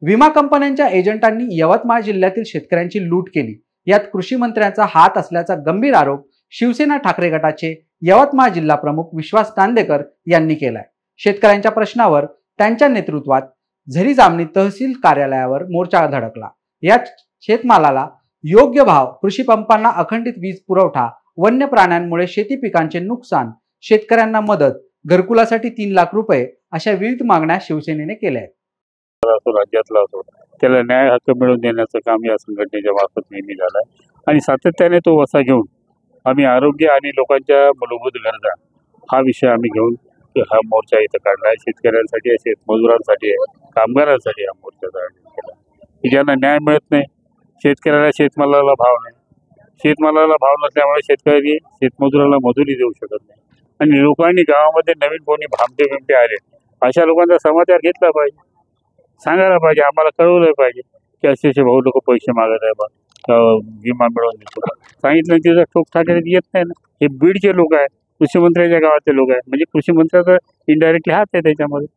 विमा कंपन्यांच्या एजंटांनी यवतमाळ जिल्ह्यातील शेतकऱ्यांची लूट केली, यात कृषी मंत्र्यांचा हात असल्याचा गंभीर आरोप शिवसेना ठाकरे गटाचे यवतमाळ जिल्हा प्रमुख विश्वास नांदेकर यांनी केलाय। शेतकऱ्यांच्या प्रश्नावर त्यांच्या नेतृत्वात झरी जामणी तहसील कार्यालयावर मोर्चा धडकला। यात शेतमालाला योग्य भाव, कृषी पंपांना अखंडित वीज पुरवठा, वन्य प्राण्यांमुळे शेती पिकांचे नुकसान, शेतकऱ्यांना मदत, घरकुलासाठी 3 लाख रुपये अशा विविध मागण्या शिवसेनेने केल्या आहेत। राज्यातला असो त्याला न्याय हक्क मिळवून देण्याचं काम या संघटनेच्या मार्फत नेहमी झालं आहे आणि सातत्याने तो वसा घेऊन आम्ही आरोग्य आणि लोकांच्या मूलभूत गरजा हा विषय आम्ही घेऊन हा मोर्चा इथं काढला आहे। शेतकऱ्यांसाठी, शेतमजुरांसाठी, कामगारांसाठी हा मोर्चा केला की ज्यांना न्याय मिळत नाही, शेतकऱ्याला शेतमालाला भाव नाही, शेतमालाला भाव नसल्यामुळे शेतकरी शेतमजुराला मजुरी देऊ शकत नाही आणि लोकांनी गावामध्ये नवीन कोणी भामटे बिमटे आले अशा लोकांचा समाचार घेतला पाहिजे, सांगायला पाहिजे, आम्हाला कळवलं पाहिजे की असे भाऊ लोक पैसे मागत आहे, बा विमा मिळवून देतो, सांगितलं तिथं ठोक ठाकरे येत नाही ना। हे बीडचे लोक आहे, कृषी मंत्र्याच्या गावातले लोक आहे, म्हणजे कृषी मंत्र्याचा इनडायरेक्टली हात आहे त्याच्यामध्ये।